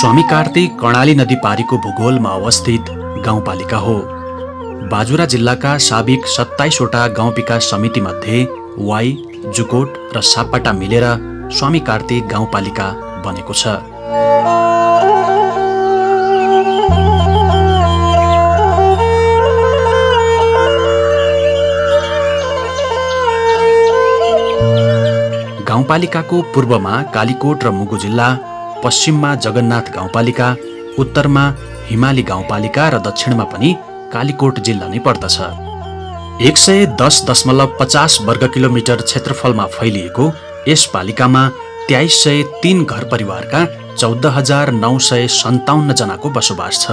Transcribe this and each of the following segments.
स्वामी कार्तिक कर्णाली नदी पारीको भूगोलमा अवस्थित गाउँपालिका हो। बाजुरा जिल्लाका साबिक 27वटा गाउँ विकास समिति मध्ये वाई, जुकोट र सापटा मिलेर स्वामी कार्तिक गाउँपालिका बनेको छ। गाउँपालिकाको पूर्वमा कालीकोट र मुगु जिल्ला, पश्चिममा जगन्नाथ गाउँपालिका, उत्तरमा हिमाली गाउँपालिका र दक्षिणमा पनि कालीकोट जिल्ला नै पर्दछ। 110.50 वर्ग किलोमिटर क्षेत्रफलमा फैलिएको यस पालिकामा 2303 घर परिवारका 14,957 जनाको बसोबास छ।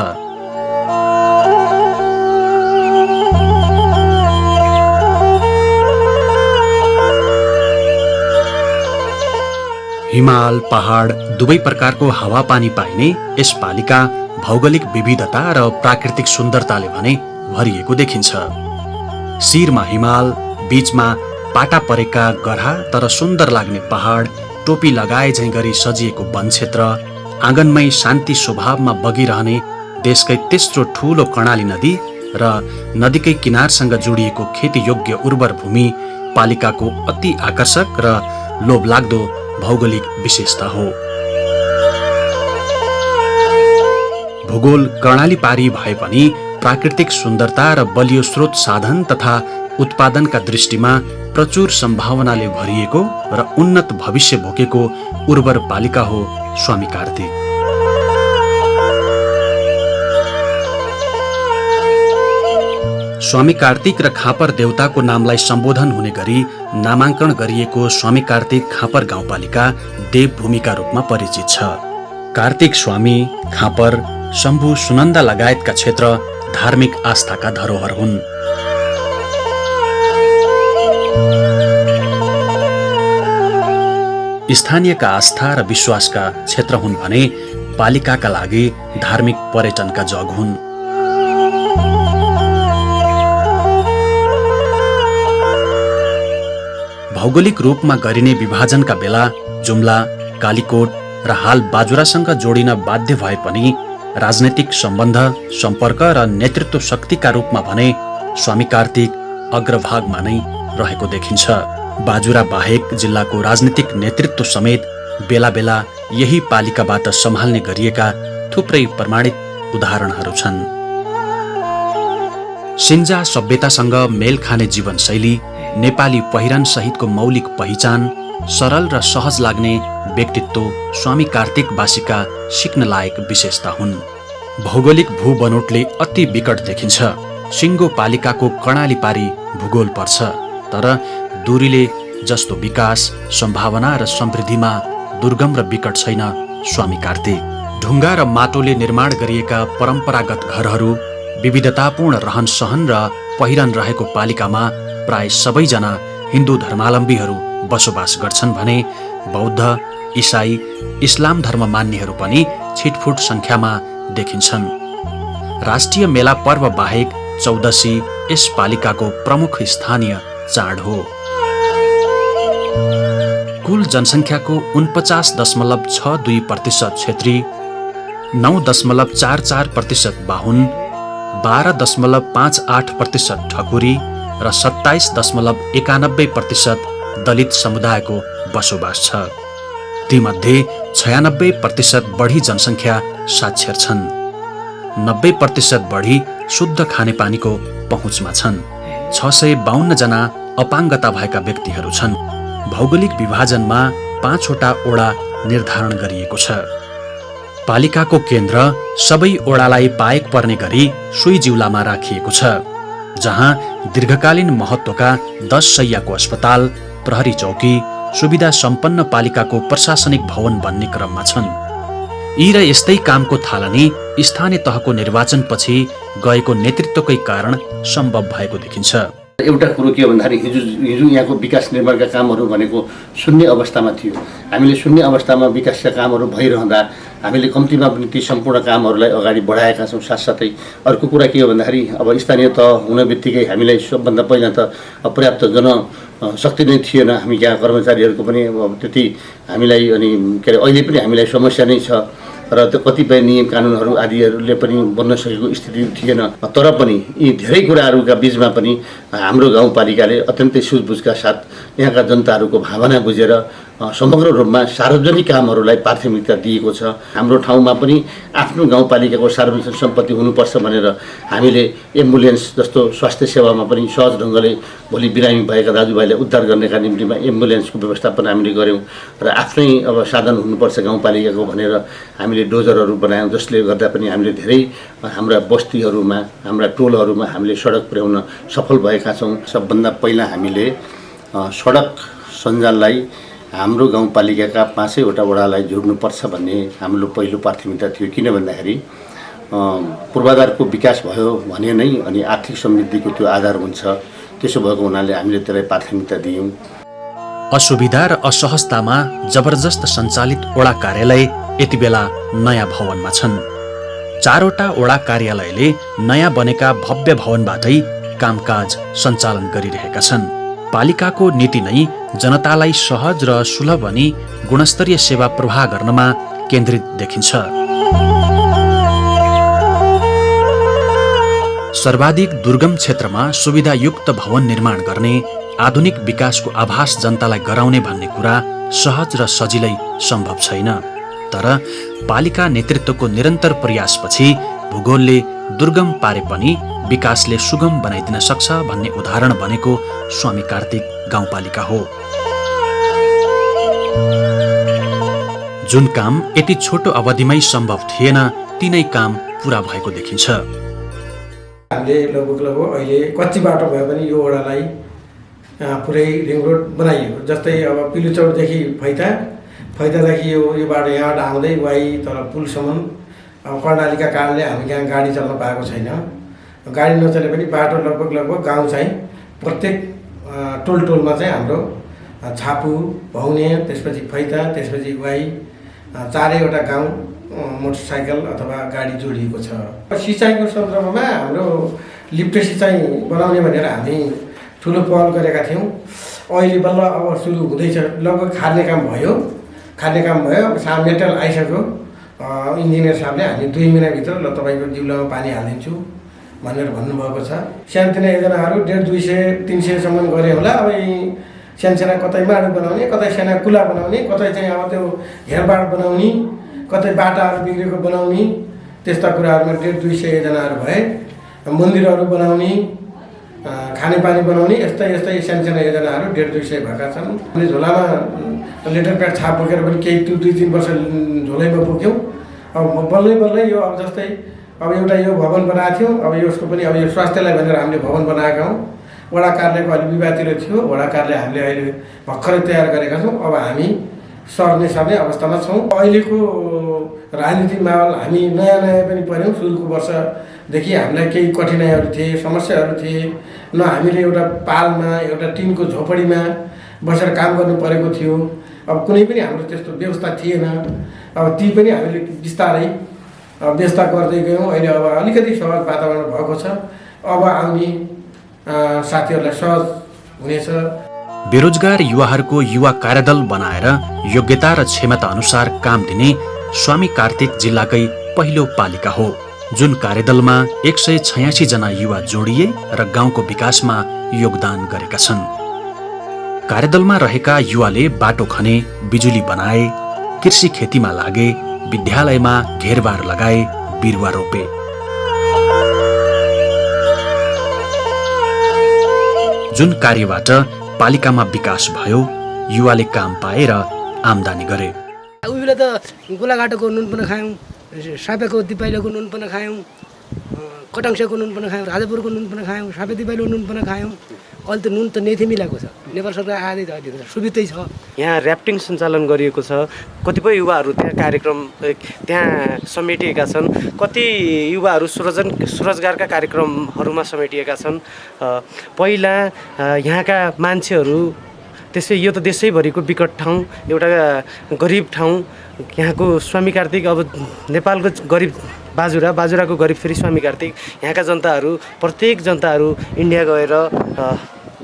हिमाल, पहाड दुवै प्रकारको हावापानी पाइने यस पालिका भौगोलिक विविधता र प्राकृतिक सुन्दरताले भने भरिएको देखिन्छ। शिरमा हिमाल, बीचमा पाटा परेका गह्रा तर सुन्दर लाग्ने पहाड, टोपी लगाए झैं गरी सजिएको वन क्षेत्र, आँगनमै शान्ति स्वभावमा बगिरहने देशकै तेस्रो ठूलो कर्णाली नदी र नदीकै किनारसँग जोडिएको खेतीयोग्य उर्वर भूमि पालिकाको अति आकर्षक र लोभलाग्दो भौगोलिक विशेषता हो। भूगोल कर्णाली पारी भए पनि प्राकृतिक सुन्दरता र बलियो स्रोत साधन तथा उत्पादनका दृष्टिमा प्रचुर सम्भावनाले भरिएको र उन्नत भविष्य भोगेको उर्वर पालिका हो स्वामी कार्तिक। स्वामी कार्तिक र खापर देवताको नामलाई सम्बोधन हुने गरी नामाङ्कन गरिएको स्वामी कार्तिक खापर गाउँपालिका देवभूमिका रूपमा परिचित छ। कार्तिक स्वामी, खापर, शम्भु, सुनन्दा लगायतका क्षेत्र धार्मिक आस्थाका धरोहर हुन्। स्थानीयका आस्था र विश्वासका क्षेत्र हुन् भने पालिकाका लागि धार्मिक पर्यटनका जग हुन्। भौगोलिक रूपमा गरिने विभाजनका बेला जुम्ला, कालीकोट र हाल बाजुरासँग जोडिन बाध्य भए पनि राजनैतिक सम्बन्ध, सम्पर्क र नेतृत्व शक्तिका रूपमा भने स्वामी कार्तिक अग्रभागमा नै रहेको देखिन्छ। बाजुरा बाहेक जिल्लाको राजनीतिक नेतृत्व समेत बेला बेला यही पालिकाबाट सम्हाल्ने गरिएका थुप्रै प्रमाणित उदाहरणहरू छन्। सिन्जा सभ्यतासँग मेल खाने जीवनशैली, नेपाली पहिरन सहितको मौलिक पहिचान, सरल र सहज लाग्ने व्यक्तित्व स्वामी कार्तिकवासीका सिक्न लायक विशेषता हुन्। भौगोलिक भूबनोटले अति विकट देखिन्छ। सिङ्गो पालिकाको कर्णाली पारी भूगोल पर्छ, तर दूरीले जस्तो विकास, सम्भावना र समृद्धिमा दुर्गम र विकट छैन स्वामी कार्तिक। ढुङ्गा र माटोले निर्माण गरिएका परम्परागत घरहरू, विविधतापूर्ण रहन सहन र पहिरन रहेको पालिकामा प्राय सबैजना हिन्दू धर्मावलम्बीहरू बसोबास गर्छन् भने बौद्ध, इसाई, इस्लाम धर्म मान्नेहरू पनि छिटफुट सङ्ख्यामा देखिन्छन्। राष्ट्रिय मेला पर्व बाहेक चौदशी यस पालिकाको प्रमुख स्थानीय चाड हो। कुल जनसङ्ख्याको 49.62% क्षेत्री, 9.44% बाहुन, 12.58% ठकुरी र 27.91% दलित समुदायको बसोबास छ। तीमध्ये 96% बढी जनसङ्ख्या साक्षर छन्। 90% बढी शुद्ध खानेपानीको पहुँचमा छन्। 652 जना अपाङ्गता भएका व्यक्तिहरू छन्। भौगोलिक विभाजनमा 5वटा ओडा निर्धारण गरिएको छ। पालिकाको केन्द्र सबै ओडालाई पाएक पर्ने गरी सुईजिउलामा राखिएको छ, जहाँ दीर्घकालीन महत्त्वका 10 शय्याको अस्पताल, प्रहरी चौकी, सुविधा सम्पन्न पालिकाको प्रशासनिक भवन बन्ने क्रममा छन्। यी र यस्तै कामको थालनी स्थानीय तहको निर्वाचनपछि गएको नेतृत्वकै कारण सम्भव भएको देखिन्छ। एउटा कुरो के भन्दाखेरि हिजो यहाँको विकास निर्माणका कामहरू भनेको शून्य अवस्थामा थियो। हामीले शून्य अवस्थामा विकासका कामहरू भइरहँदा हामीले कम्तीमा पनि ती सम्पूर्ण कामहरूलाई अगाडि बढाएका छौँ। साथसाथै अर्को कुरा के हो भन्दाखेरि अब स्थानीय तह हुने बित्तिकै हामीलाई सबभन्दा पहिला त पर्याप्त जनशक्ति नै थिएन। हामी यहाँ कर्मचारीहरूको पनि अब त्यति हामीलाई अनि के अरे अहिले पनि हामीलाई समस्या नै छ। र त्यो कतिपय नियम कानुनहरू आदिहरूले पनि बन्न सकेको स्थिति थिएन। तर पनि यी धेरै कुराहरूका बिचमा पनि हाम्रो गाउँपालिकाले अत्यन्तै सुझबुझका साथ यहाँका जनताहरूको भावना बुझेर समग्र रूपमा सार्वजनिक कामहरूलाई प्राथमिकता दिएको छ। हाम्रो ठाउँमा पनि आफ्नो गाउँपालिकाको सार्वजनिक सम्पत्ति हुनुपर्छ भनेर हामीले एम्बुलेन्स जस्तो स्वास्थ्य सेवामा पनि सहज ढङ्गले भोलि बिरामी भएका दाजुभाइलाई उद्धार गर्नका निम्तिमा एम्बुलेन्सको व्यवस्थापन हामीले गऱ्यौँ र आफ्नै अब साधन हुनुपर्छ गाउँपालिकाको भनेर हामीले डोजरहरू बनायौँ, जसले गर्दा पनि हामीले धेरै हाम्रा बस्तीहरूमा हाम्रा टोलहरूमा हामीले सडक पुर्याउन सफल भएका छौँ। सबभन्दा पहिला हामीले सडक सञ्जाललाई हाम्रो गाउँपालिकाका 5वटा वडालाई जोड्नुपर्छ भन्ने हाम्रो पहिलो प्राथमिकता थियो। किन भन्दाखेरि पूर्वाधारको विकास भयो भने नै अनि आर्थिक समृद्धिको त्यो आधार हुन्छ। त्यसो भएको हुनाले हामीले त्यसलाई प्राथमिकता दियौँ। असुविधा र असहजतामा जबरजस्त सञ्चालित वडा कार्यालय यति बेला नयाँ भवनमा छन्। 4वटा वडा कार्यालयले नयाँ बनेका भव्य भवनबाटै कामकाज सञ्चालन गरिरहेका छन्। पालिकाको नीति नै जनतालाई सहज र सुलभ अनि गुणस्तरीय सेवा प्रवाह गर्नमा केन्द्रित देखिन्छ। सर्वाधिक दुर्गम क्षेत्रमा सुविधायुक्त भवन निर्माण गर्ने, आधुनिक विकासको आभास जनतालाई गराउने भन्ने कुरा सहज र सजिलै सम्भव छैन। तर पालिका नेतृत्वको निरन्तर प्रयासपछि भूगोलले दुर्गम पारे पनि विकासले सुगम बनाइदिन सक्छ भन्ने उदाहरण बनेको स्वामी कार्तिक गाउँपालिका हो। जुन काम यति छोटो अवधिमै सम्भव थिएन, तिनै काम पूरा भएको देखिन्छ। हामीले लगभग अहिले कच्ची बाटो भए पनि यो वडालाई पुरै रिङ रोड बनाइयो। जस्तै अब पिलुचौरदेखि फैतादेखि यो बाटो यहाँबाट आउँदै वाइ तर पुलसम्म कर्णालीका कारणले हामी यहाँ गाडी चल्न पाएको छैन। गाडी नचले पनि बाटो लगभग गाउँ चाहिँ प्रत्येक टोलमा चाहिँ हाम्रो छापु, भौने, त्यसपछि फैता, त्यसपछि वाइ 4वटा गाउँ मोटरसाइकल अथवा गाडी जोडिएको छ। सिँचाइको सन्दर्भमा हाम्रो लिफ्ट सिँचाइ बनाउने भनेर हामी ठुलो पहल गरेका थियौँ। अहिले बल्ल अब सुरु हुँदैछ। लगभग खाने काम भयो। अब मेटल आइसक्यो। इन्जिनियर साहबले हामी 2 महिनाभित्र ल तपाईँको जिउलामा पानी हालिदिन्छु भनेर भन्नुभएको छ। सानोतिना योजनाहरू 150-200-300सम्म गरे होला। अब यी सानसाना कतै माडु बनाउने, कतै साना कुला बनाउने, कतै चाहिँ अब त्यो हेरबाड बनाउने, कतै बाटाहरू बिग्रेको बनाउने, त्यस्ता कुराहरूमा 150-200 योजनाहरू भए। मन्दिरहरू बनाउने, खानेपानी बनाउने, यस्तै सानसाना योजनाहरू 150-200 भएका छन्। अनि झोलामा लेटर प्याड छाप बोकेर पनि केही 2-3 वर्ष झोलैमा बोक्यौँ। अब बल्लै यो अब जस्तै अब एउटा यो भवन बनाएको थियौँ। अब यसको पनि अब यो स्वास्थ्यलाई भनेर हामीले भवन बनाएका हौँ। वडा कार्यालयको अलि विवादतिर थियो। वडा कार्यालय हामीले अहिले भर्खरै तयार गरेका छौँ। अब हामी सर्ने अवस्थामा छौँ। अहिलेको राजनीतिक माहौल हामी नयाँ पनि पऱ्यौँ। सुरुको वर्षदेखि हामीलाई केही कठिनाइहरू थिए, समस्याहरू थिए। न हामीले एउटा पालमा, एउटा टिनको झोपडीमा बसेर काम गर्नु परेको थियो। अब कुनै पनि हाम्रो त्यस्तो व्यवस्था थिएन। अब ती पनि हामीले बिस्तारै व्यवस्था गर्दै गयौँ। अहिले अब अलिकति सहज वातावरण भएको छ। अब आउने साथीहरूलाई सहज हुनेछ। बेरोजगार युवाहरूको युवा कार्यदल बनाएर योग्यता र क्षमता अनुसार काम दिने स्वामी कार्तिक जिल्लाकै पहिलो पालिका हो, जुन कार्यदलमा 186 जना युवा जोडिए र गाउँको विकासमा योगदान गरेका छन्। कार्यदलमा रहेका युवाले बाटो खने, बिजुली बनाए, कृषि खेतीमा लागे, विद्यालयमा घेरबार लगाए, बिरुवा रोपे। जुन कार्यबाट पालिकामा विकास भयो, युवाले काम पाए र आम्दानी गरे। उही बेला त गोलाघाटोको नुन पनि खायौँ, सापेको दिपाइलोको नुन पनि खायौँ, कटाङ्सेको नुन पनि खायौँ, राजापुरको नुन पनि खायौँ, सापे दिपाइलो नुन पनि खायौँ। अहिले त नुन त नेथै मिलाएको छ। नेपाल सरकार आएरै त अहिले सुविधै छ। यहाँ ऱ्याफ्टिङ सञ्चालन गरिएको छ। कतिपय युवाहरू त्यहाँ कार्यक्रम त्यहाँ समेटिएका छन्। कति युवाहरू स्वरोजगारका कार्यक्रमहरूमा समेटिएका छन्। पहिला यहाँका मान्छेहरू त्यसै यो त देशैभरिको विकट ठाउँ, एउटा गरिब ठाउँ। यहाँको स्वामी कार्तिक अब नेपालको गरिब बाजुराको गरिब फेरि स्वामी कार्तिक। यहाँका जनताहरू प्रत्येक जनताहरू इन्डिया गएर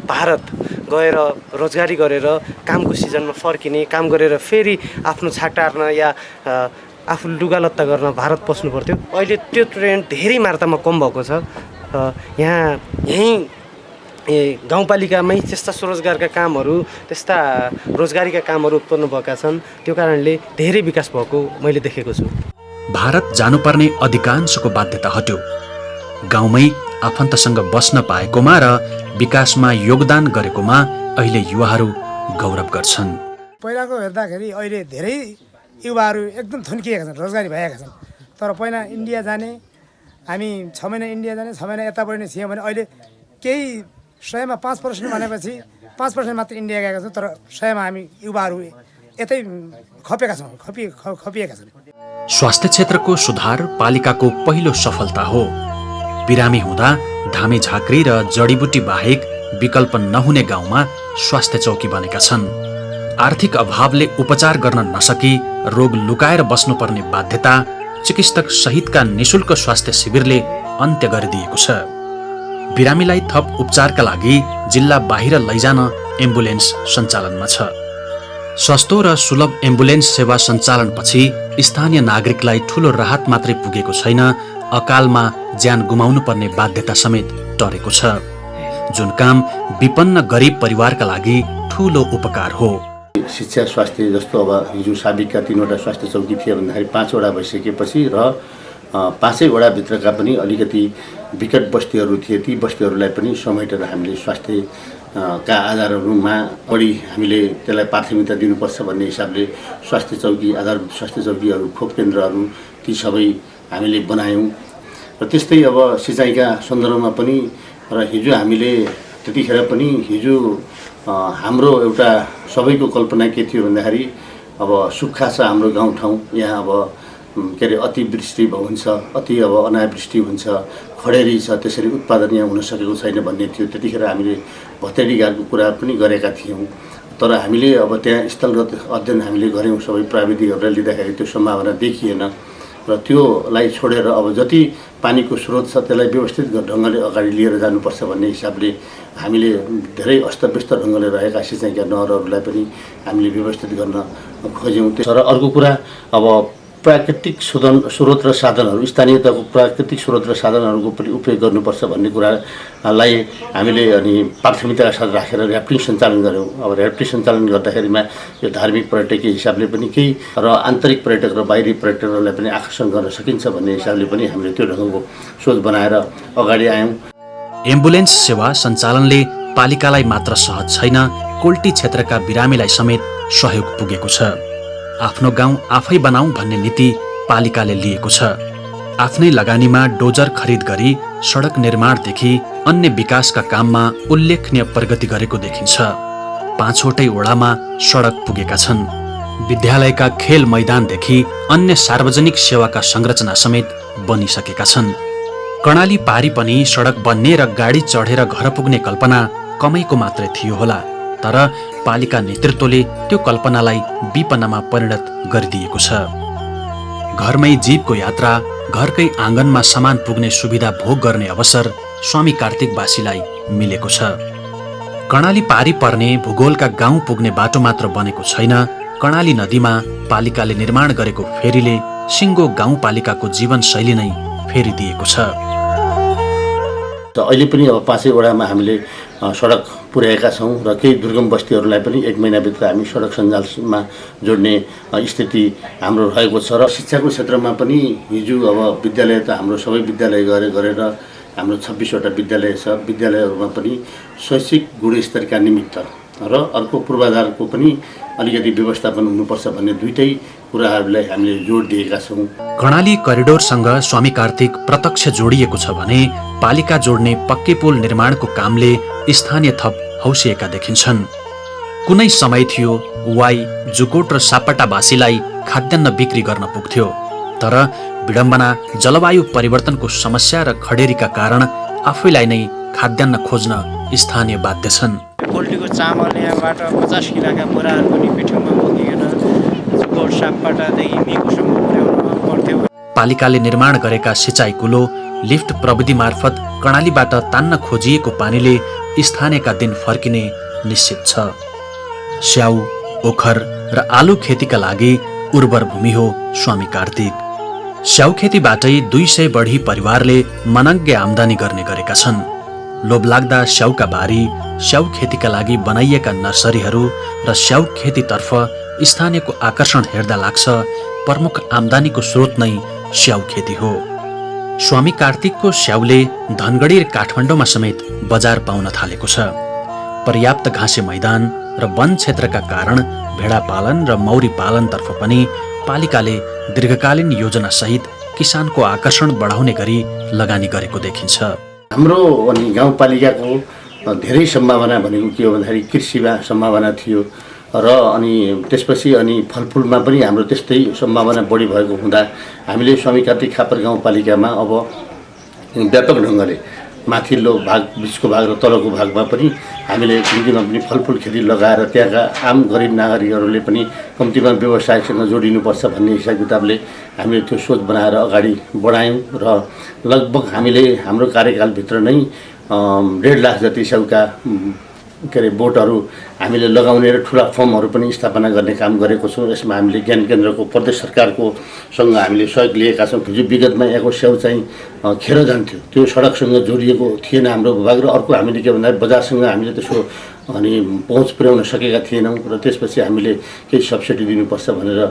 भारत गएर रोजगारी गरेर कामको सिजनमा फर्किने, काम गरेर फेरि आफ्नो छाक टार्न या आफू लुगा लत्ता गर्न भारत पस्नु पर्थ्यो। अहिले त्यो ट्रेन्ड धेरै मात्रामा कम भएको छ। यहीँ गाउँपालिकामै त्यस्ता स्वरोजगारका कामहरू, त्यस्ता रोजगारीका कामहरू उत्पन्न भएका छन्। त्यो कारणले धेरै विकास भएको मैले देखेको छु। भारत जानुपर्ने अधिकांशको बाध्यता हट्यो। गाउँमै आफन्तसँग बस्न पाएकोमा र विकासमा योगदान गरेकोमा अहिले युवाहरू गौरव गर्छन्। पहिलाको हेर्दाखेरि अहिले धेरै युवाहरू एकदम थन्किएका छन्, रोजगारी भएका छन्। तर पहिला इन्डिया जाने, हामी 6 महिना इन्डिया जाने, 6 महिना यता बढ्ने थियौँ भने अहिले केही 100मा 5% भनेपछि 5% मात्र इन्डिया गएका छौँ। तर 100मा हामी युवाहरू यतै खपेका छौँ, खपिएका छन्। स्वास्थ्य क्षेत्रको सुधार पालिकाको पहिलो सफलता हो। बिरामी हुँदा धामी झाँक्री र जडीबुटी बाहेक विकल्प नहुने गाउँमा स्वास्थ्य चौकी बनेका छन्। आर्थिक अभावले उपचार गर्न नसकी रोग लुकाएर बस्नुपर्ने बाध्यता चिकित्सक सहितका निशुल्क स्वास्थ्य शिविरले अन्त्य गरिदिएको छ। बिरामीलाई थप उपचारका लागि जिल्ला बाहिर लैजान एम्बुलेन्स सञ्चालनमा छ। सस्तो र सुलभ एम्बुलेन्स सेवा सञ्चालनपछि स्थानीय नागरिकलाई ठूलो राहत मात्रै पुगेको छैन, अकालमा ज्यान गुमाउनु पर्ने बाध्यता समेत टरेको छ, जुन काम विपन्न गरिब परिवारका लागि ठूलो उपकार हो। शिक्षा, स्वास्थ्य जस्तो अब हिजो साबिकका 3वटा स्वास्थ्य चौकी थिए भन्दाखेरि 5वटा भइसकेपछि र 5वटा भित्रका पनि अलिकति विकट बस्तीहरू थिए, ती बस्तीहरूलाई पनि समेटेर हामीले स्वास्थ्यका आधारहरूमा बढी हामीले त्यसलाई प्राथमिकता दिनुपर्छ भन्ने हिसाबले स्वास्थ्य चौकी, आधार स्वास्थ्य चौकीहरू, खोप केन्द्रहरू ती सबै हामीले बनायौँ। र त्यस्तै अब सिँचाइका सन्दर्भमा पनि र हिजो हामीले त्यतिखेर पनि हिजो हाम्रो एउटा सबैको कल्पना के थियो भन्दाखेरि अब सुक्खा छ हाम्रो गाउँठाउँ, यहाँ अब के अरे अतिवृष्टि हुन्छ, अति अब अनावृष्टि हुन्छ, खडेरी छ, त्यसरी उत्पादन यहाँ हुन सकेको छैन भन्ने थियो। त्यतिखेर हामीले भत्तेडीगारको कुरा पनि गरेका थियौँ। तर हामीले अब त्यहाँ स्थलगत अध्ययन हामीले गऱ्यौँ, सबै प्राविधिकहरूलाई लिँदाखेरि त्यो सम्भावना देखिएन र त्योलाई छोडेर अब जति पानीको स्रोत छ त्यसलाई व्यवस्थित ढङ्गले अगाडि लिएर जानुपर्छ भन्ने हिसाबले हामीले धेरै अस्तव्यस्त ढङ्गले रहेका सिँचाइका नहरहरूलाई पनि हामीले व्यवस्थित गर्न खोज्यौँ। तर अर्को कुरा अब प्राकृतिक स्रोत र साधनहरू, स्थानीय तहको प्राकृतिक स्रोत र साधनहरूको पनि उपयोग गर्नुपर्छ भन्ने कुरालाई हामीले अनि प्राथमिकताका साथ राखेर ऱ्याफ्टिङ सञ्चालन गऱ्यौँ। अब ऱ्याफ्टिङ सञ्चालन गर्दाखेरिमा यो धार्मिक पर्यटकीय हिसाबले पनि केही र आन्तरिक पर्यटक र बाहिरी पर्यटकहरूलाई पनि आकर्षण गर्न सकिन्छ भन्ने हिसाबले पनि हामीले त्यो ढङ्गको सोच बनाएर अगाडि आयौँ। एम्बुलेन्स सेवा सञ्चालनले पालिकालाई मात्र सहज छैन, कोल्टी क्षेत्रका बिरामीलाई समेत सहयोग पुगेको छ। आफ्नो गाउँ आफै बनाऊ भन्ने नीति पालिकाले लिएको छ। आफ्नै लगानीमा डोजर खरिद गरी सडक निर्माणदेखि अन्य विकासका काममा उल्लेखनीय प्रगति गरेको देखिन्छ। 5वटै वडामा सडक पुगेका छन्। विद्यालयका खेल मैदानदेखि अन्य सार्वजनिक सेवाका संरचना समेत बनिसकेका छन्। कर्णाली पारी पनि सडक बन्ने र गाडी चढेर घर पुग्ने कल्पना कमैको मात्रै थियो होला, तर पालिका नेतृत्वले त्यो कल्पनालाई विपन्नमा परिणत गरिदिएको छ। घरमै जीवको यात्रा, घरकै आँगनमा सामान पुग्ने सुविधा भोग गर्ने अवसर स्वामी कार्तिकवासीलाई मिलेको छ। कर्णाली पारी पर्ने भूगोलका गाउँ पुग्ने बाटो मात्र बनेको छैन, कर्णाली नदीमा पालिकाले निर्माण गरेको फेरीले सिङ्गो गाउँपालिकाको जीवनशैली नै फेरिदिएको छ। अहिले पनि अब 5 वडामा हामीले सडक पुर्याएका छौँ र केही दुर्गम बस्तीहरूलाई पनि 1 महिनाभित्र हामी सडक सञ्जालमा जोड्ने स्थिति हाम्रो रहेको छ। र शिक्षाको क्षेत्रमा पनि हिजो अब विद्यालय त हाम्रो सबै विद्यालय गरेर हाम्रो 26वटा विद्यालय छ। विद्यालयहरूमा पनि शैक्षिक गुणस्तरका निमित्त र अर्को पूर्वाधारको पनि अलिकति व्यवस्थापन हुनुपर्छ भन्ने दुईटै कुराहरूलाई हामीले जोड दिएका छौँ। कर्णाली करिडोरसँग स्वामी कार्तिक प्रत्यक्ष जोडिएको छ भने पालिका जोड्ने पक्के पुल निर्माणको कामले स्थानीय थप हौसिएका देखिन्छन्। कुनै समय थियो वाई, जुकोट र सापटावासीलाई खाद्यान्न बिक्री गर्न पुग्थ्यो, तर विडम्बना जलवायु परिवर्तनको समस्या र खडेरीका कारण आफैलाई नै खाद्यान्न खोज्न स्थानीय बाध्य छन्। पोल्ट्रीको चामल यहाँबाट 50 किलोका बोराहरू पनि पिठ्युमा बोकिकन जुकोट, सापटादेखि मिकुसम्म पुर्याउन पर्थ्यो। पालिकाले निर्माण गरेका सिँचाइ कुलो, लिफ्ट प्रविधि मार्फत कर्णालीबाट तान्न खोजिएको पानीले स्थानीयका दिन फर्किने निश्चित छ। स्याउ, ओखर र आलु खेतीका लागि उर्वर भूमि हो स्वामी कार्तिक। स्याउ खेतीबाटै 200 बढी परिवारले मनज्ञ आम्दानी गर्ने गरेका छन्। लोभलाग्दा स्याउका बारी, स्याउ खेतीका लागि बनाइएका नर्सरीहरू र स्याउ खेतीतर्फ स्थानीयको आकर्षण हेर्दा लाग्छ प्रमुख आम्दानीको स्रोत नै स्याउ खेती हो। स्वामी कार्तिकको स्याउले धनगढी र काठमाडौँमा समेत बजार पाउन थालेको छ। पर्याप्त घाँसे मैदान र वन क्षेत्रका कारण भेडा पालन र मौरी पालनतर्फ पनि पालिकाले दीर्घकालीन योजनासहित किसानको आकर्षण बढाउने गरी लगानी गरेको देखिन्छ। हाम्रो अनि गाउँपालिकाको धेरै सम्भावना भनेको के हो भन्दाखेरि कृषिमा सम्भावना थियो र अनि त्यसपछि अनि फलफुलमा पनि हाम्रो त्यस्तै सम्भावना बढी भएको हुँदा हामीले स्वामी कार्तिक खापर गाउँपालिकामा अब व्यापक ढङ्गले माथिल्लो भाग, बिचको भाग र तलको भागमा पनि हामीले कम्तीमा पनि फलफुल खेती लगाएर त्यहाँका आम गरिब नागरिकहरूले पनि कम्तीमा व्यवसायसँग जोडिनुपर्छ भन्ने हिसाब किताबले हामीले त्यो सोच बनाएर अगाडि बढायौँ र लगभग हामीले हाम्रो कार्यकालभित्र नै 1.5 लाख जति स्याउका बोटहरू हामीले लगाउने र ठुला फर्महरू पनि स्थापना गर्ने काम गरेको छौँ। यसमा हामीले ज्ञान केन्द्रको प्रदेश सरकारको सँग हामीले सहयोग लिएका छौँ। जो विगतमा यहाँको स्याउ चाहिँ खेर जान्थ्यो, त्यो सडकसँग जोडिएको थिएन हाम्रो विभाग, र अर्को हामीले के भन्दा बजारसँग हामीले त्यसको अनि पहुँच पुर्याउन सकेका थिएनौँ र त्यसपछि हामीले केही सब्सिडी दिनुपर्छ भनेर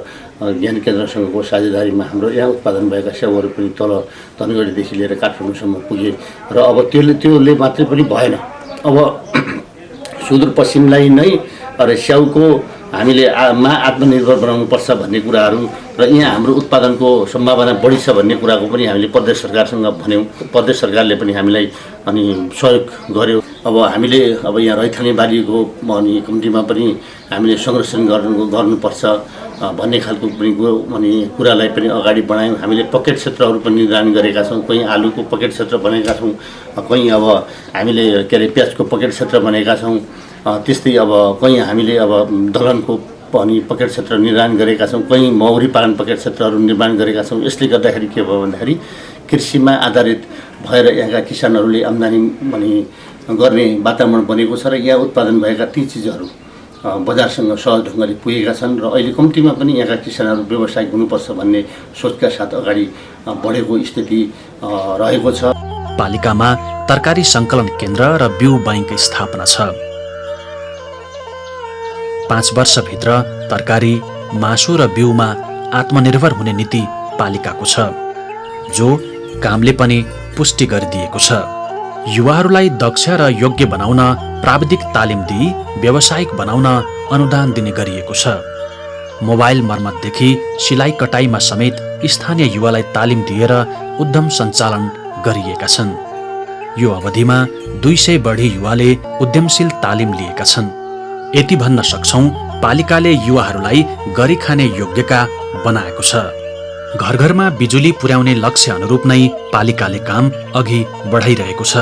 ज्ञान केन्द्रसँगको साझेदारीमा हाम्रो यहाँ उत्पादन भएका स्याउहरू पनि तल धनगढीदेखि लिएर काठमाडौँसम्म पुगे र अब त्यसले मात्रै पनि भएन। अब सुदूरपश्चिमलाई नै स्याउको हामीले आत्मनिर्भर बनाउनुपर्छ भन्ने कुराहरू र यहाँ हाम्रो उत्पादनको सम्भावना बढी छ भन्ने कुराको पनि हामीले प्रदेश सरकारसँग भन्यौँ। प्रदेश सरकारले पनि हामीलाई अनि सहयोग गर्यो। अब हामीले अब यहाँ रैथाने बारीको अनि कम्तीमा पनि हामीले संरक्षण गर्नुपर्छ भन्ने खालको पनि अनि कुरालाई पनि अगाडि बढायौँ। हामीले पकेट क्षेत्रहरू पनि निर्माण गरेका छौँ। कहीँ आलुको पकेट क्षेत्र बनेका छौँ, कहीँ अब हामीले के अरे प्याजको पकेट क्षेत्र बनेका छौँ, त्यस्तै अब कहीँ हामीले अब दलहनको अनि पकेट क्षेत्र निर्माण गरेका छौँ, कहीँ मौरी पालन पकेट क्षेत्रहरू निर्माण गरेका छौँ। यसले गर्दाखेरि के भयो भन्दाखेरि कृषिमा आधारित भएर यहाँका किसानहरूले आम्दानी अनि गर्ने वातावरण बनेको छ र यहाँ उत्पादन भएका ती चिजहरू बजारसँग सहज ढङ्गले पुगेका छन् र अहिले कम्तीमा पनि यहाँका किसानहरू व्यवसायिक हुनुपर्छ भन्ने सोचका साथ अगाडि बढेको स्थिति रहेको छ। पालिकामा तरकारी सङ्कलन केन्द्र र बिउ बैंक स्थापना छ। 5 वर्षभित्र तरकारी, मासु र बिउमा आत्मनिर्भर हुने नीति पालिकाको छ, जो कामले पनि पुष्टि गरिदिएको छ। युवाहरूलाई दक्ष र योग्य बनाउन प्राविधिक तालिम दिई व्यावसायिक बनाउन अनुदान दिने गरिएको छ। मोबाइल मर्मतदेखि सिलाइ कटाइमा समेत स्थानीय युवालाई तालिम दिएर उद्यम सञ्चालन गरिएका छन्। यो अवधिमा 200 बढी युवाले उद्यमशील तालिम लिएका छन्। यति भन्न सक्छौँ पालिकाले युवाहरूलाई गरी खाने योग्यका बनाएको छ। घर घरमा बिजुली पुर्याउने लक्ष्य अनुरूप नै पालिकाले काम अघि बढाइरहेको छ।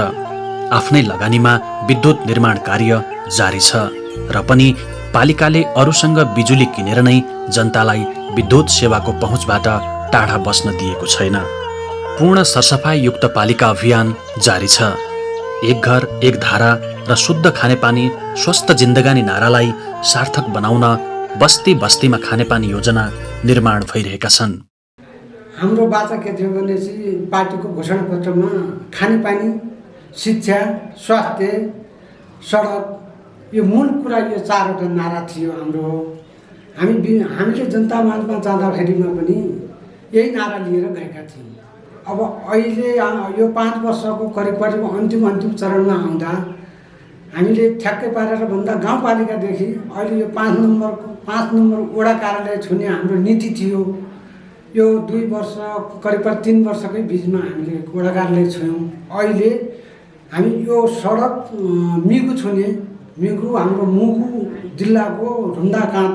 आफ्नै लगानीमा विद्युत निर्माण कार्य जारी छ र पनि पालिकाले अरूसँग बिजुली किनेर नै जनतालाई विद्युत सेवाको पहुँचबाट टाढा बस्न दिएको छैन। पूर्ण सरसफाई युक्त पालिका अभियान जारी छ। एक घर एक धारा र शुद्ध खानेपानी स्वस्थ जिन्दगानी नारालाई सार्थक बनाउन बस्ती बस्तीमा खानेपानी योजना निर्माण भइरहेका छन्। हाम्रो बाचा के थियो भनेपछि पार्टीको घोषणापत्रमा खानेपानी, शिक्षा, स्वास्थ्य, सडक यो मूल कुरा, यो 4वटा नारा थियो हाम्रो। हामीले जनता माझमा जाँदाखेरिमा पनि यही नारा लिएर गएका थियौँ। अब अहिले यो 5 वर्षको करिब अन्तिम चरणमा आउँदा हामीले ठ्याक्कै पारेर भन्दा गाउँपालिकादेखि अहिले यो 5 नम्बर वडा कार्यालय छुने हाम्रो नीति थियो। यो 2 वर्ष करिब 3 वर्षकै बिचमा हामीले वडा कार्यालय छोयौँ। अहिले हामी यो सडक मिगु छुने, मिगु हाम्रो मुगु जिल्लाको रुम्दाकाँत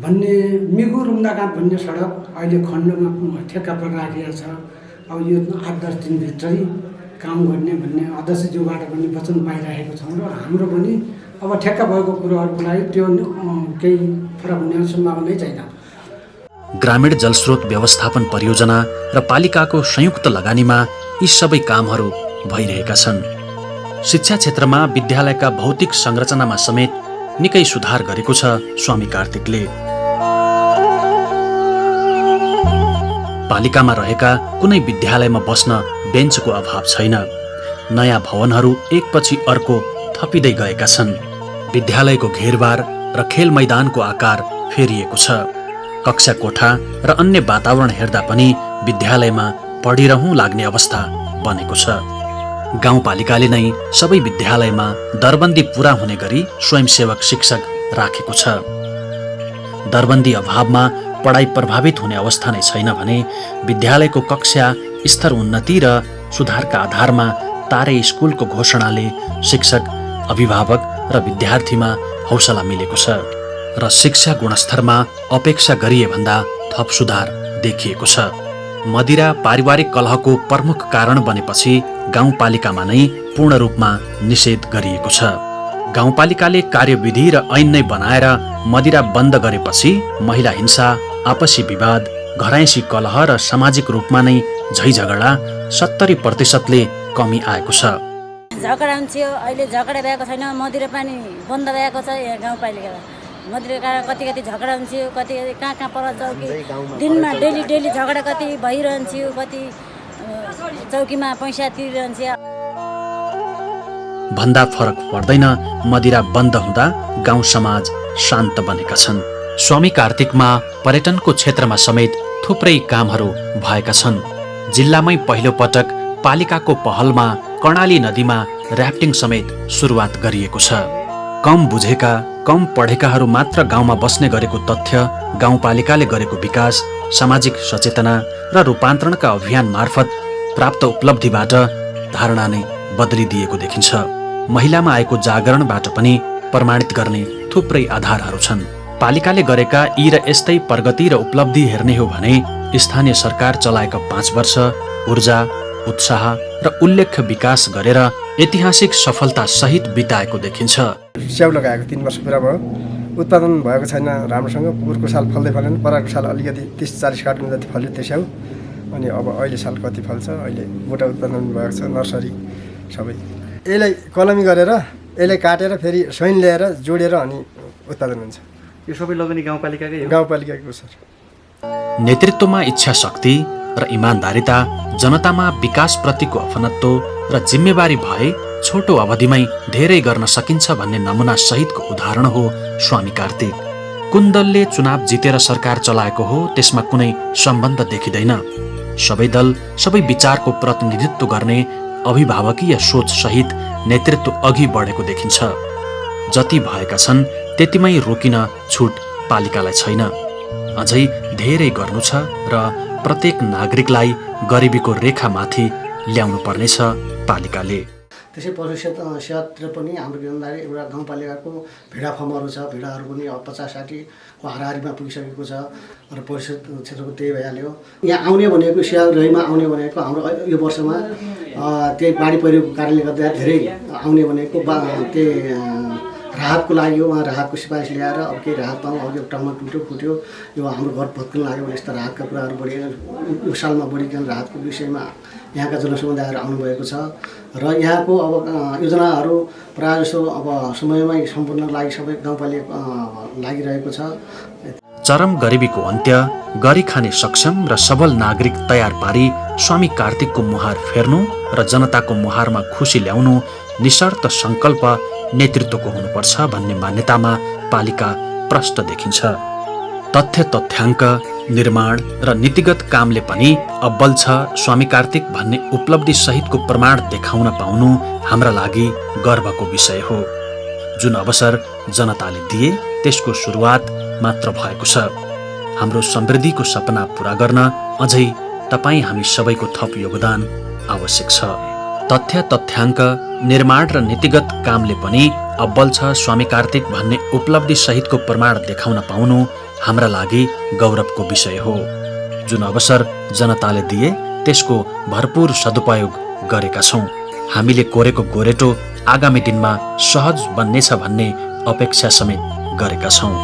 भन्ने सडक अहिले खण्डमा ठेक्का पर राखिएको छ। अब यो 8-10 दिनभित्रै काम गर्ने भन्ने अध्यक्षज्यूबाट पनि वचन पाइरहेको छौँ र हाम्रो पनि अब ठेक्का भएको कुरोहरूको लागि त्यो केही फरक हुने सम्भावना छैन। ग्रामीण जलस्रोत व्यवस्थापन परियोजना र पालिकाको संयुक्त लगानीमा यी सबै कामहरू भइरहेका छन्। शिक्षा क्षेत्रमा विद्यालयका भौतिक संरचनामा समेत निकै सुधार गरेको छ स्वामी कार्तिकले। पालिकामा रहेका कुनै विद्यालयमा बस्न बेन्चको अभाव छैन। नयाँ भवनहरू एकपछि अर्को थपिँदै गएका छन्। विद्यालयको घेरबार र खेल मैदानको आकार फेरिएको छ। कक्षा कोठा र अन्य वातावरण हेर्दा पनि विद्यालयमा पढिरहँ लाग्ने अवस्था बनेको छ। गाउँपालिकाले नै सबै विद्यालयमा दरबन्दी पूरा हुने गरी स्वयंसेवक शिक्षक राखेको छ। दरबन्दी अभावमा पढाइ प्रभावित हुने अवस्था नै छैन भने विद्यालयको कक्षा स्तर उन्नति र सुधारका आधारमा तारे स्कुलको घोषणाले शिक्षक, अभिभावक र विद्यार्थीमा हौसला मिलेको छ र शिक्षा गुणस्तरमा अपेक्षा गरिए भन्दा थप सुधार देखिएको छ। मदिरा पारिवारिक कलहको प्रमुख कारण बनेपछि गाउँपालिकामा नै पूर्ण रूपमा निषेध गरिएको छ। गाउँपालिकाले कार्यविधि र ऐन नै बनाएर मदिरा बन्द गरेपछि महिला हिंसा, आपसी विवाद, घरैसी कलह र सामाजिक रूपमा नै झैझगडा 70%ले कमी आएको छ। झगडा हुन्थ्यो, अहिले झगडा भएको छैन। मदिरा पानी बन्द भएको छ यहाँ गाउँपालिकामा। मदिरा कारण कति झगडा हुन्थ्यो, कति कहाँ पर चौकी दिनमा डेली झगडा कति भइरहन्थ्यो, कति चौकीमा पैसा तिरिरहन्थ्यो। भन्दा फरक पर्दैन मदिरा बन्द हुँदा गाउँ समाज शान्त बनेका छन्। स्वामी कार्तिकमा पर्यटनको क्षेत्रमा समेत थुप्रै कामहरू भएका छन्। जिल्लामै पहिलो पटक पालिकाको पहलमा कर्णाली नदीमा र्याफ्टिङ समेत सुरुवात गरिएको छ। कम बुझेका, कम पढेकाहरू मात्र गाउँमा बस्ने गरेको तथ्य, गाउँपालिकाले गरेको विकास, सामाजिक सचेतना र रूपान्तरणका अभियान मार्फत प्राप्त उपलब्धिबाट धारणा नै बदलिदिएको देखिन्छ। महिलामा आएको जागरणबाट पनि प्रमाणित गर्ने थुप्रै आधारहरू छन्। पालिकाले गरेका यी र यस्तै प्रगति र उपलब्धि हेर्ने हो भने स्थानीय सरकार चलाएका 5 वर्ष ऊर्जा, उत्साह र उल्लेख्य विकास गरेर ऐतिहासिक सफलता सहित बिताएको देखिन्छ। स्याउ लगाएको 3 वर्ष पुरा भयो, उत्पादन भएको छैन राम्रोसँग। पोहोरको साल फल्दै फलेन, परारको साल अलिकति 30-40 कार्टुन जति फल्यो त्यो स्याउ। अनि अब अहिले साल कति फल्छ, अहिले मोटा उत्पादन भएको छ। नर्सरी सबै यसलाई कलमी गरेर यसलाई काटेर फेरि स्वयं ल्याएर जोडेर अनि उत्पादन हुन्छ। यो सबै लगानी गाउँपालिकाकै हो? गाउँपालिकाको सर। नेतृत्वमा इच्छा शक्ति र इमान्दारिता, जनतामा विकासप्रतिको अपनत्व र जिम्मेवारी भए छोटो अवधिमै धेरै गर्न सकिन्छ भन्ने नमुना सहितको उदाहरण हो स्वामी कार्तिक। कुन दलले चुनाव जितेर सरकार चलाएको हो त्यसमा कुनै सम्बन्ध देखिँदैन। सबै दल, सबै विचारको प्रतिनिधित्व गर्ने अभिभावकीय सोच सहित नेतृत्व अघि बढेको देखिन्छ। जति भएका छन् त्यतिमै रोकिन छुट पालिकालाई छैन। अझै धेरै गर्नु छ र प्रत्येक नागरिकलाई गरिबीको रेखामाथि ल्याउनु पर्नेछ पालिकाले। त्यसै परिषदतिर पनि हाम्रो जिम्मेदारी एउटा गाउँपालिकाको भेडा फर्महरू छ। भेडाहरू पनि 50-60 को हाराहारीमा पुगिसकेको छ र परिषद क्षेत्रको त्यही भइहाल्यो। यहाँ आउने भनेको स्याउरहीमा आउने भनेको हाम्रो यो वर्षमा त्यही बाढी पहिरोको कारणले गर्दा धेरै आउने भनेको त्यही राहतको लागि हो। उहाँ राहतको सिफारिस ल्याएर अब केही राहत पाऊँ, अब यो टाउमा टुट्यो फुट्यो, यो हाम्रो घर भत्किन लाग्यो भने यस्ता राहतका कुराहरू बढी यो सालमा बढीकन राहतको विषयमा यहाँका जनसमुदायहरू आउनुभएको छ र यहाँको अब योजनाहरू प्रायः जसो अब समयमै सम्पूर्ण लागि सबै गाउँपालिका लागिरहेको छ। चरम गरिबीको अन्त्य, गरी खाने सक्षम र सबल नागरिक तयार पारी स्वामी कार्तिकको मुहार फेर्नु र जनताको मुहारमा खुसी ल्याउनु निशर्त सङ्कल्प नेतृत्वको हुनुपर्छ भन्ने मान्यतामा पालिका प्रष्ट देखिन्छ। तथ्य तथ्याङ्क, निर्माण र नीतिगत कामले पनि अब्बल छ स्वामी कार्तिक भन्ने उपलब्धि सहितको प्रमाण देखाउन पाउनु हाम्रा लागि गर्वको विषय हो। जुन अवसर जनताले दिए त्यसको सुरुवात मात्र भएको छ। हाम्रो समृद्धिको सपना पूरा गर्न अझै तपाईँ हामी सबैको थप योगदान आवश्यक छ। तथ्य तथ्याङ्क, निर्माण र नीतिगत कामले पनि अब्बल छ स्वामी कार्तिक भन्ने उपलब्धि सहितको प्रमाण देखाउन पाउनु हाम्रा लागि गौरवको विषय हो। जुन अवसर जनताले दिए त्यसको भरपूर सदुपयोग गरेका छौँ। हामीले कोरेको गोरेटो आगामी दिनमा सहज बन्नेछ भन्ने अपेक्षा समेत गरेका छौँ।